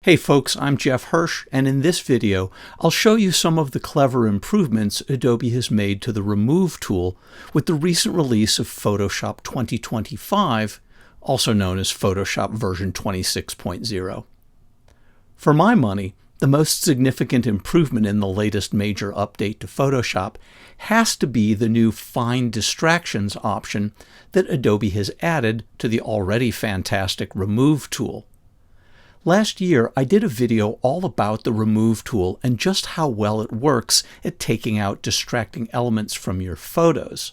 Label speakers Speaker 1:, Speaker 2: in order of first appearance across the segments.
Speaker 1: Hey folks, I'm Jeff Hirsch, and in this video, I'll show you some of the clever improvements Adobe has made to the Remove tool with the recent release of Photoshop 2025, also known as Photoshop version 26.0. For my money, the most significant improvement in the latest major update to Photoshop has to be the new Find Distractions option that Adobe has added to the already fantastic Remove tool. Last year, I did a video all about the Remove tool and just how well it works at taking out distracting elements from your photos.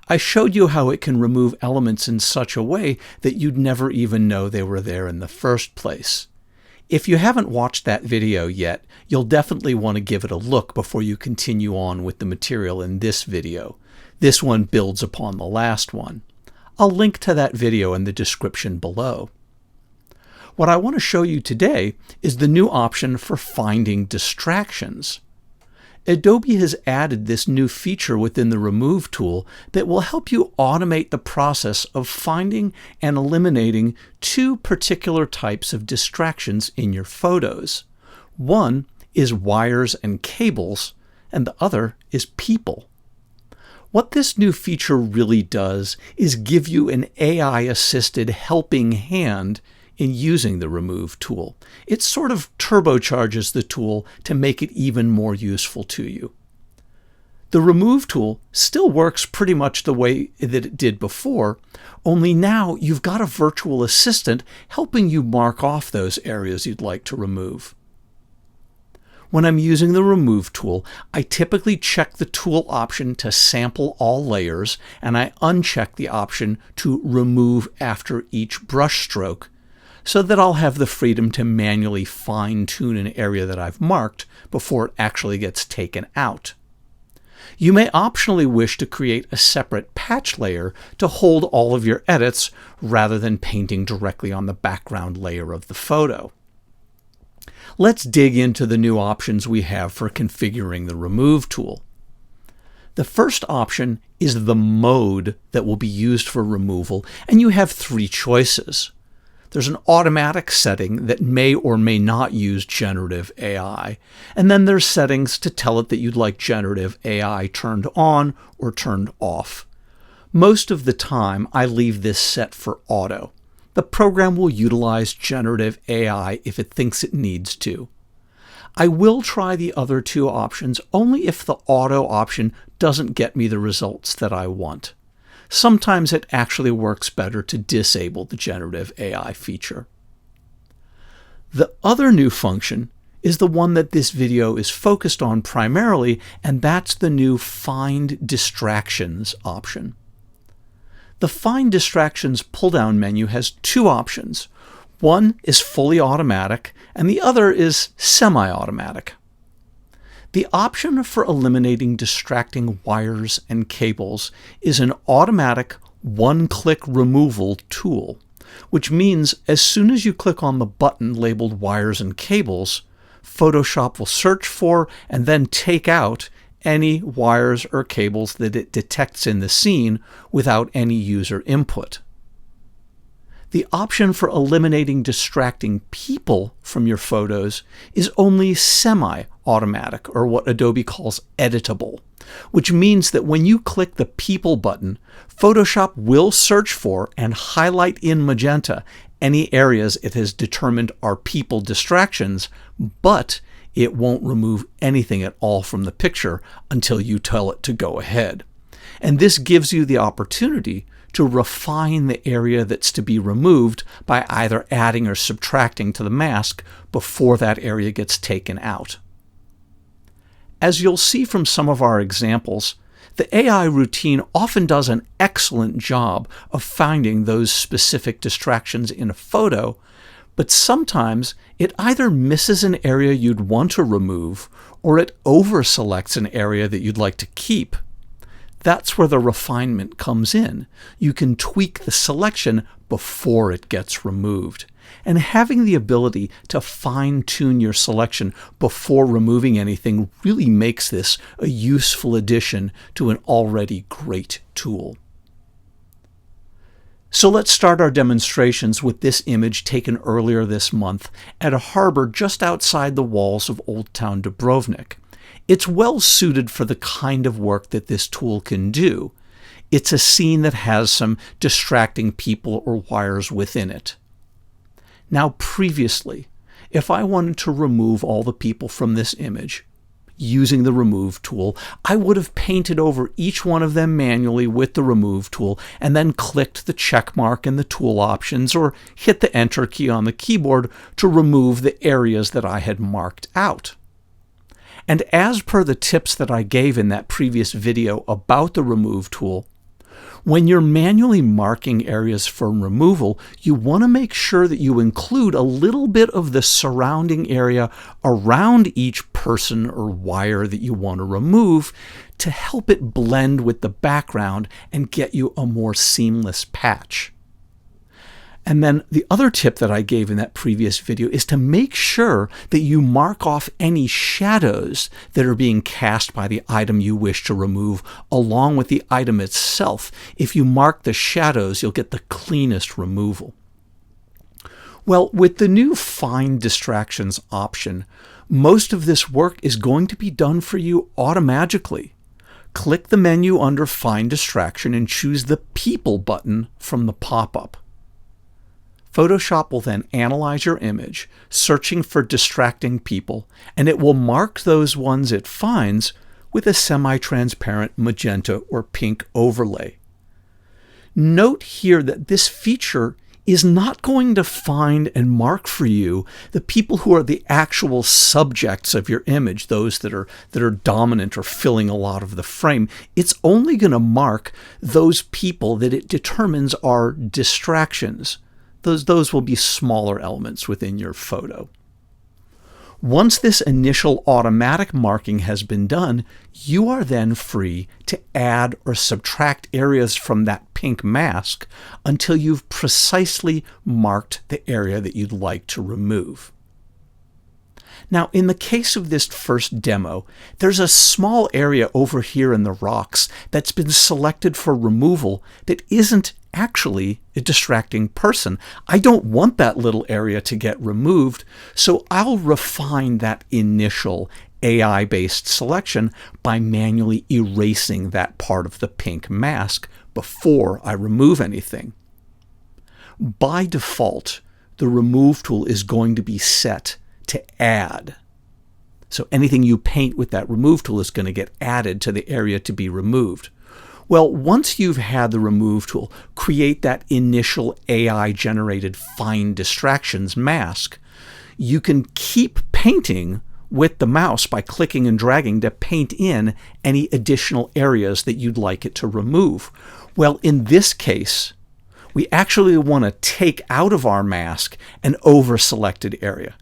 Speaker 1: I showed you how it can remove elements in such a way that you'd never even know they were there in the first place. If you haven't watched that video yet, you'll definitely want to give it a look before you continue on with the material in this video. This one builds upon the last one. I'll link to that video in the description below. What I want to show you today is the new option for finding distractions. Adobe has added this new feature within the Remove tool that will help you automate the process of finding and eliminating two particular types of distractions in your photos. One is wires and cables, and the other is people. What this new feature really does is give you an AI-assisted helping hand in using the Remove tool. It sort of turbocharges the tool to make it even more useful to you. The Remove tool still works pretty much the way that it did before, only now you've got a virtual assistant helping you mark off those areas you'd like to remove. When I'm using the Remove tool, I typically check the tool option to sample all layers, and I uncheck the option to remove after each brush stroke, so that I'll have the freedom to manually fine-tune an area that I've marked before it actually gets taken out. You may optionally wish to create a separate patch layer to hold all of your edits rather than painting directly on the background layer of the photo. Let's dig into the new options we have for configuring the Remove tool. The first option is the mode that will be used for removal, and you have three choices. There's an automatic setting that may or may not use generative AI, and then there's settings to tell it that you'd like generative AI turned on or turned off. Most of the time, I leave this set for auto. The program will utilize generative AI if it thinks it needs to. I will try the other two options only if the auto option doesn't get me the results that I want. Sometimes it actually works better to disable the generative AI feature. The other new function is the one that this video is focused on primarily, and that's the new Find Distractions option. The Find Distractions pull-down menu has two options. One is fully automatic, and the other is semi-automatic. The option for eliminating distracting wires and cables is an automatic one-click removal tool, which means as soon as you click on the button labeled Wires and Cables, Photoshop will search for and then take out any wires or cables that it detects in the scene without any user input. The option for eliminating distracting people from your photos is only semi-automatic, or what Adobe calls editable, which means that when you click the People button, Photoshop will search for and highlight in magenta any areas it has determined are people distractions, but it won't remove anything at all from the picture until you tell it to go ahead. And this gives you the opportunity to refine the area that's to be removed by either adding or subtracting to the mask before that area gets taken out. As you'll see from some of our examples, the AI routine often does an excellent job of finding those specific distractions in a photo, but sometimes it either misses an area you'd want to remove or it over-selects an area that you'd like to keep. That's where the refinement comes in. You can tweak the selection before it gets removed. And having the ability to fine-tune your selection before removing anything really makes this a useful addition to an already great tool. So let's start our demonstrations with this image taken earlier this month at a harbor just outside the walls of Old Town Dubrovnik. It's well suited for the kind of work that this tool can do. It's a scene that has some distracting people or wires within it. Now previously, if I wanted to remove all the people from this image, using the Remove tool, I would have painted over each one of them manually with the Remove tool and then clicked the check mark in the tool options or hit the Enter key on the keyboard to remove the areas that I had marked out. And as per the tips that I gave in that previous video about the Remove tool, when you're manually marking areas for removal, you want to make sure that you include a little bit of the surrounding area around each person or wire that you want to remove to help it blend with the background and get you a more seamless patch. And then the other tip that I gave in that previous video is to make sure that you mark off any shadows that are being cast by the item you wish to remove along with the item itself. If you mark the shadows, you'll get the cleanest removal. Well, with the new Find Distractions option, most of this work is going to be done for you automagically. Click the menu under Find Distraction and choose the People button from the pop-up. Photoshop will then analyze your image, searching for distracting people, and it will mark those ones it finds with a semi-transparent magenta or pink overlay. Note here that this feature is not going to find and mark for you the people who are the actual subjects of your image, those that are dominant or filling a lot of the frame. It's only going to mark those people that it determines are distractions. Those will be smaller elements within your photo. Once this initial automatic marking has been done, you are then free to add or subtract areas from that pink mask until you've precisely marked the area that you'd like to remove. Now, in the case of this first demo, there's a small area over here in the rocks that's been selected for removal that isn't actually a distracting person. I don't want that little area to get removed, so I'll refine that initial AI-based selection by manually erasing that part of the pink mask before I remove anything. By default, the Remove tool is going to be set to add. So anything you paint with that Remove tool is going to get added to the area to be removed. Well, once you've had the Remove tool create that initial AI-generated Find Distractions mask, you can keep painting with the mouse by clicking and dragging to paint in any additional areas that you'd like it to remove. Well, in this case, we actually want to take out of our mask an over-selected area.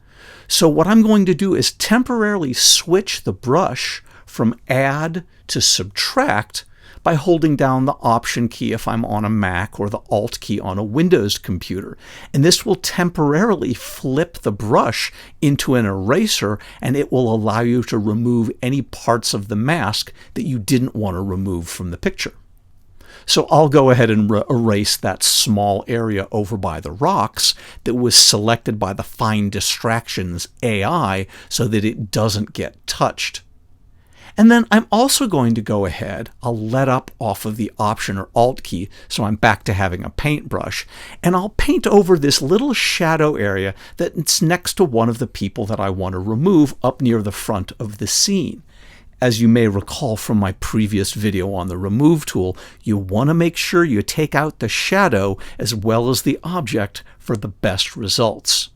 Speaker 1: So what I'm going to do is temporarily switch the brush from Add to Subtract by holding down the Option key if I'm on a Mac or the Alt key on a Windows computer. And this will temporarily flip the brush into an eraser, and it will allow you to remove any parts of the mask that you didn't want to remove from the picture. So I'll go ahead and erase that small area over by the rocks that was selected by the Find Distractions AI so that it doesn't get touched. And then I'm also going to go ahead, I'll let up off of the Option or Alt key, so I'm back to having a paintbrush, and I'll paint over this little shadow area that's next to one of the people that I want to remove up near the front of the scene. As you may recall from my previous video on the Remove tool, you want to make sure you take out the shadow as well as the object for the best results.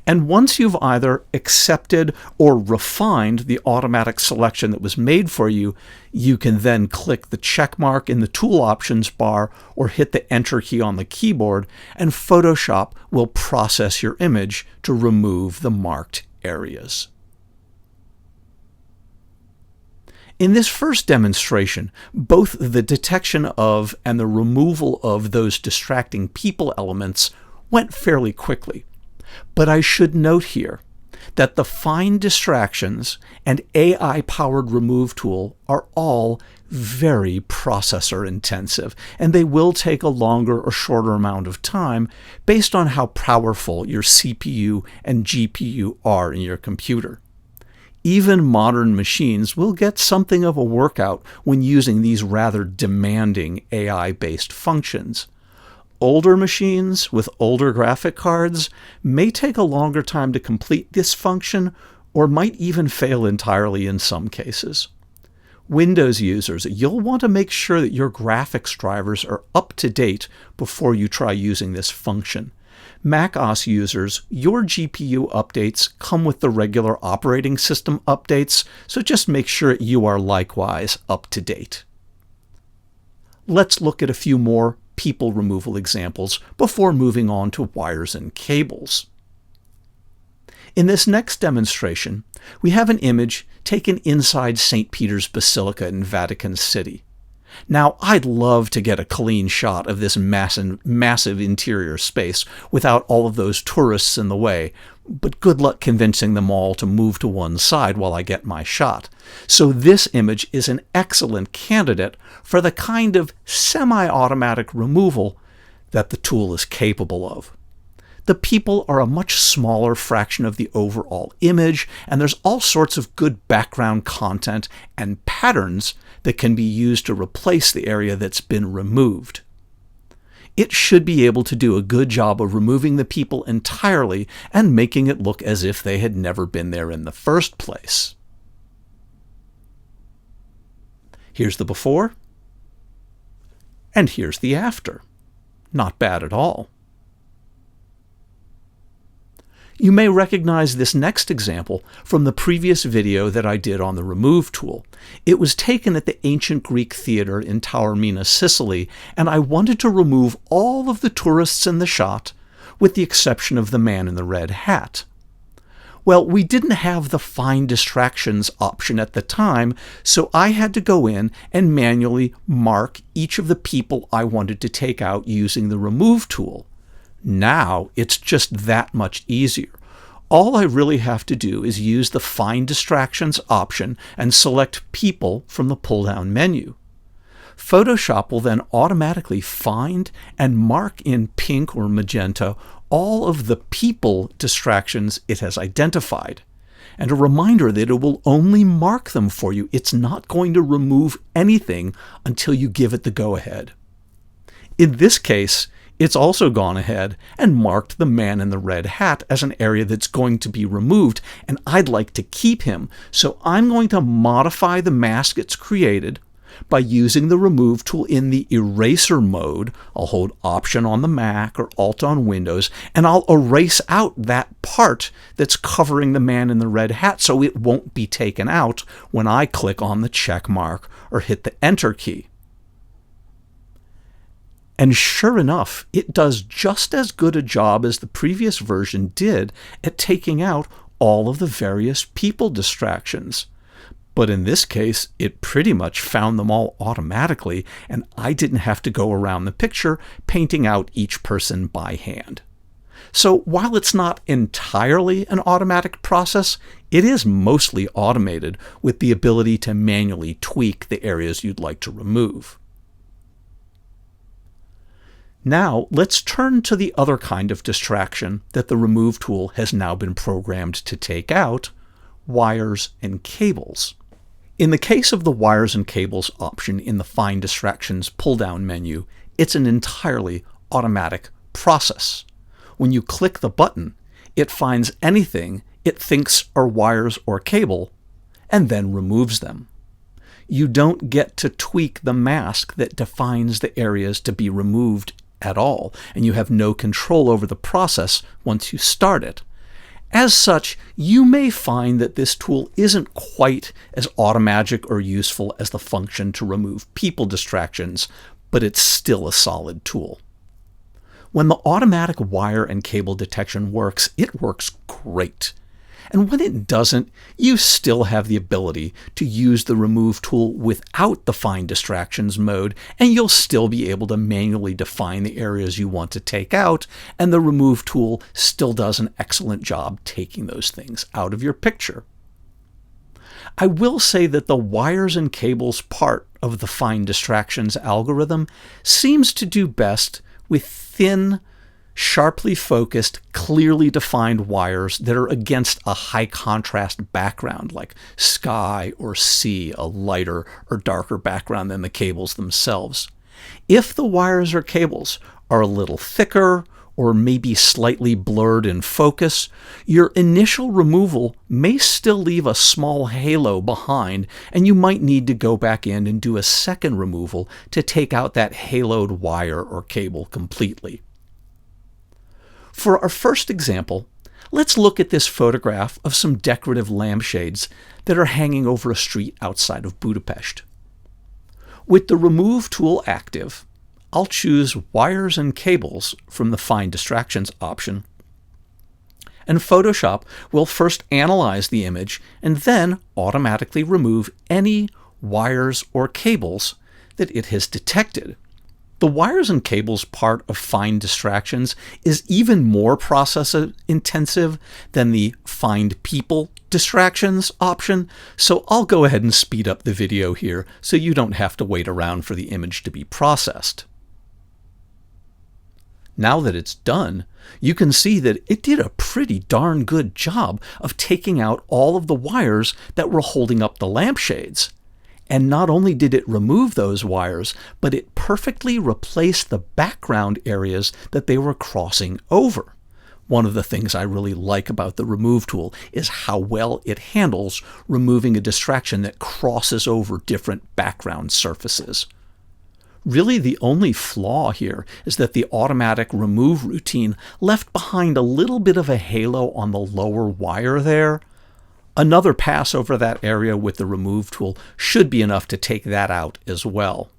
Speaker 1: And once you've either accepted or refined the automatic selection that was made for you, you can then click the check mark in the Tool Options bar or hit the Enter key on the keyboard, and Photoshop will process your image to remove the marked areas. In this first demonstration, both the detection of and the removal of those distracting people elements went fairly quickly. But I should note here that the Find Distractions and AI-powered Remove tool are all very processor intensive, and they will take a longer or shorter amount of time based on how powerful your CPU and GPU are in your computer. Even modern machines will get something of a workout when using these rather demanding AI-based functions. Older machines with older graphic cards may take a longer time to complete this function, or might even fail entirely in some cases. Windows users, you'll want to make sure that your graphics drivers are up to date before you try using this function. Mac OS users, your GPU updates come with the regular operating system updates, so just make sure you are likewise up to date. Let's look at a few more people removal examples before moving on to wires and cables. In this next demonstration, we have an image taken inside St. Peter's Basilica in Vatican City. Now, I'd love to get a clean shot of this massive interior space without all of those tourists in the way, but good luck convincing them all to move to one side while I get my shot. So this image is an excellent candidate for the kind of semi-automatic removal that the tool is capable of. The people are a much smaller fraction of the overall image, and there's all sorts of good background content and patterns that can be used to replace the area that's been removed. It should be able to do a good job of removing the people entirely and making it look as if they had never been there in the first place. Here's the before, and here's the after. Not bad at all. You may recognize this next example from the previous video that I did on the Remove tool. It was taken at the Ancient Greek Theater in Taormina, Sicily, and I wanted to remove all of the tourists in the shot, with the exception of the man in the red hat. Well, we didn't have the Find Distractions option at the time, so I had to go in and manually mark each of the people I wanted to take out using the Remove tool. Now it's just that much easier. All I really have to do is use the Find Distractions option and select People from the pull-down menu. Photoshop will then automatically find and mark in pink or magenta all of the people distractions it has identified. And a reminder that it will only mark them for you. It's not going to remove anything until you give it the go-ahead. In this case, it's also gone ahead and marked the man in the red hat as an area that's going to be removed, and I'd like to keep him, so I'm going to modify the mask it's created by using the Remove tool in the eraser mode. I'll hold Option on the Mac or Alt on Windows, and I'll erase out that part that's covering the man in the red hat so it won't be taken out when I click on the check mark or hit the Enter key. And sure enough, it does just as good a job as the previous version did at taking out all of the various people distractions. But in this case, it pretty much found them all automatically, and I didn't have to go around the picture painting out each person by hand. So while it's not entirely an automatic process, it is mostly automated with the ability to manually tweak the areas you'd like to remove. Now, let's turn to the other kind of distraction that the Remove tool has now been programmed to take out: wires and cables. In the case of the wires and cables option in the Find Distractions pull-down menu, it's an entirely automatic process. When you click the button, it finds anything it thinks are wires or cable, and then removes them. You don't get to tweak the mask that defines the areas to be removed at all, and you have no control over the process once you start it. As such, you may find that this tool isn't quite as automagic or useful as the function to remove people distractions, but it's still a solid tool. When the automatic wire and cable detection works, it works great. And when it doesn't, you still have the ability to use the Remove tool without the Find Distractions mode, and you'll still be able to manually define the areas you want to take out, and the Remove tool still does an excellent job taking those things out of your picture. I will say that the wires and cables part of the Find Distractions algorithm seems to do best with thin, sharply focused, clearly defined wires that are against a high contrast background like sky or sea, a lighter or darker background than the cables themselves. If the wires or cables are a little thicker or maybe slightly blurred in focus, your initial removal may still leave a small halo behind, and you might need to go back in and do a second removal to take out that haloed wire or cable completely. For our first example, let's look at this photograph of some decorative lampshades that are hanging over a street outside of Budapest. With the Remove tool active, I'll choose Wires and Cables from the Find Distractions option, and Photoshop will first analyze the image and then automatically remove any wires or cables that it has detected. The wires and cables part of Find Distractions is even more process intensive than the Find People Distractions option, so I'll go ahead and speed up the video here so you don't have to wait around for the image to be processed. Now that it's done, you can see that it did a pretty darn good job of taking out all of the wires that were holding up the lampshades. And not only did it remove those wires, but it perfectly replaced the background areas that they were crossing over. One of the things I really like about the Remove tool is how well it handles removing a distraction that crosses over different background surfaces. Really, the only flaw here is that the automatic remove routine left behind a little bit of a halo on the lower wire there. Another pass over that area with the Remove tool should be enough to take that out as well.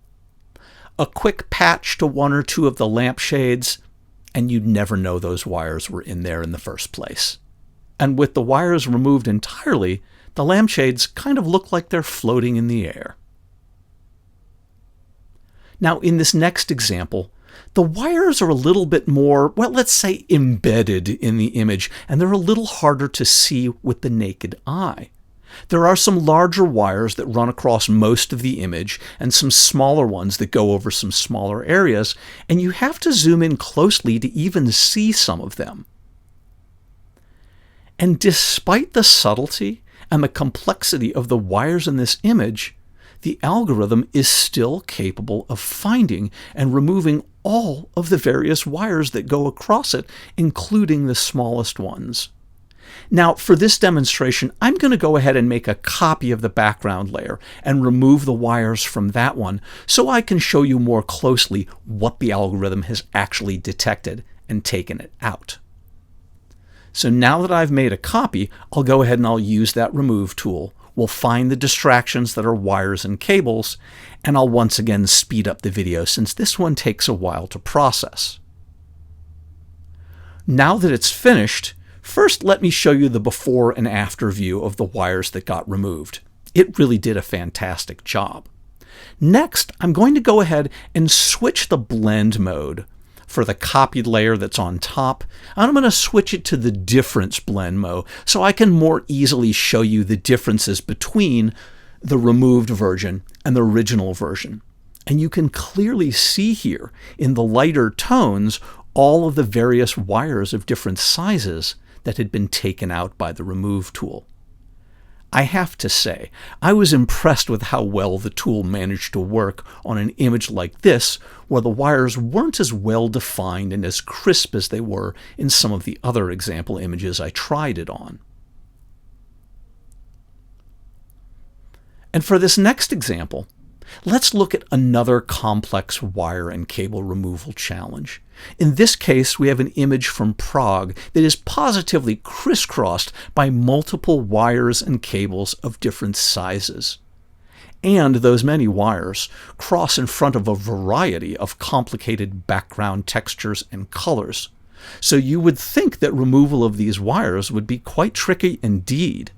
Speaker 1: A quick patch to one or two of the lampshades, and you'd never know those wires were in there in the first place. And with the wires removed entirely, the lampshades kind of look like they're floating in the air. Now, in this next example, the wires are a little bit more, well, let's say embedded in the image, and they're a little harder to see with the naked eye. There are some larger wires that run across most of the image and some smaller ones that go over some smaller areas, and you have to zoom in closely to even see some of them. And despite the subtlety and the complexity of the wires in this image, the algorithm is still capable of finding and removing all of the various wires that go across it, including the smallest ones. Now, for this demonstration, I'm going to go ahead and make a copy of the background layer and remove the wires from that one so I can show you more closely what the algorithm has actually detected and taken it out. So now that I've made a copy, I'll go ahead and I'll use that Remove tool. We'll find the distractions that are wires and cables, and I'll once again speed up the video since this one takes a while to process. Now that it's finished, first let me show you the before and after view of the wires that got removed. It really did a fantastic job. Next, I'm going to go ahead and switch the blend mode for the copied layer that's on top. I'm going to switch it to the difference blend mode so I can more easily show you the differences between the removed version and the original version. And you can clearly see here in the lighter tones all of the various wires of different sizes that had been taken out by the Remove tool. I have to say, I was impressed with how well the tool managed to work on an image like this, where the wires weren't as well defined and as crisp as they were in some of the other example images I tried it on. And for this next example, let's look at another complex wire and cable removal challenge. In this case, we have an image from Prague that is positively crisscrossed by multiple wires and cables of different sizes. And those many wires cross in front of a variety of complicated background textures and colors. So you would think that removal of these wires would be quite tricky indeed.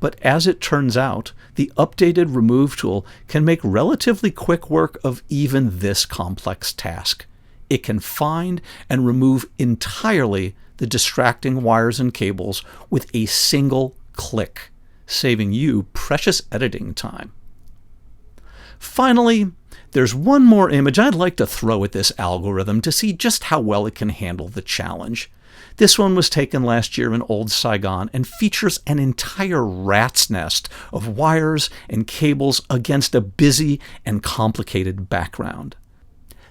Speaker 1: But as it turns out, the updated Remove tool can make relatively quick work of even this complex task. It can find and remove entirely the distracting wires and cables with a single click, saving you precious editing time. Finally, there's one more image I'd like to throw at this algorithm to see just how well it can handle the challenge. This one was taken last year in Old Saigon and features an entire rat's nest of wires and cables against a busy and complicated background.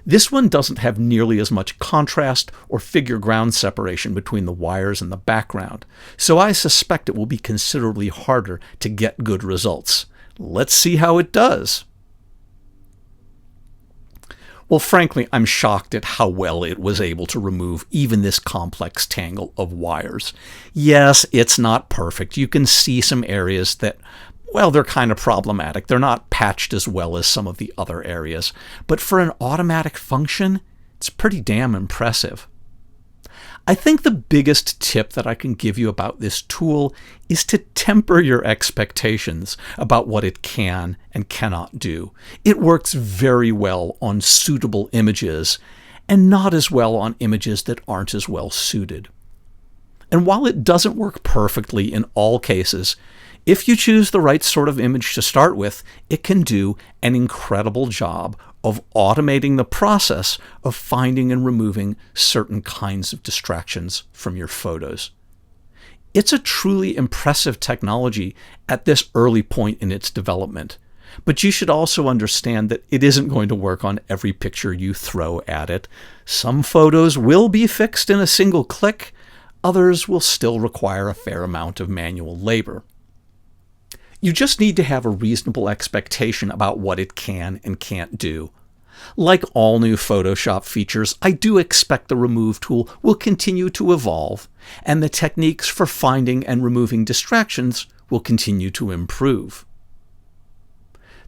Speaker 1: This one doesn't have nearly as much contrast or figure ground separation between the wires and the background, so I suspect it will be considerably harder to get good results. Let's see how it does. Well, frankly, I'm shocked at how well it was able to remove even this complex tangle of wires. Yes, it's not perfect. You can see some areas that, well, they're kind of problematic. They're not patched as well as some of the other areas. But for an automatic function, it's pretty damn impressive. I think the biggest tip that I can give you about this tool is to temper your expectations about what it can and cannot do. It works very well on suitable images and not as well on images that aren't as well suited. And while it doesn't work perfectly in all cases, if you choose the right sort of image to start with, it can do an incredible job of automating the process of finding and removing certain kinds of distractions from your photos. It's a truly impressive technology at this early point in its development, but you should also understand that it isn't going to work on every picture you throw at it. Some photos will be fixed in a single click, others will still require a fair amount of manual labor. You just need to have a reasonable expectation about what it can and can't do. Like all new Photoshop features, I do expect the Remove tool will continue to evolve, and the techniques for finding and removing distractions will continue to improve.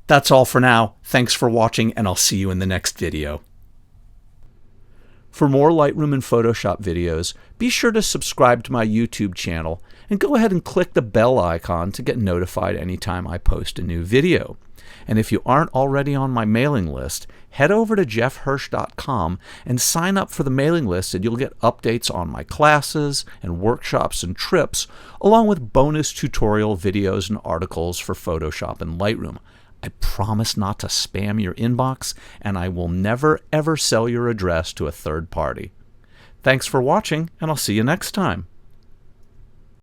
Speaker 1: That's all for now. Thanks for watching, and I'll see you in the next video. For more Lightroom and Photoshop videos, be sure to subscribe to my YouTube channel and go ahead and click the bell icon to get notified anytime I post a new video. And if you aren't already on my mailing list, head over to jeffhirsch.com and sign up for the mailing list, and you'll get updates on my classes and workshops and trips, along with bonus tutorial videos and articles for Photoshop and Lightroom. I promise not to spam your inbox, and I will never ever sell your address to a third party. Thanks for watching, and I'll see you next time.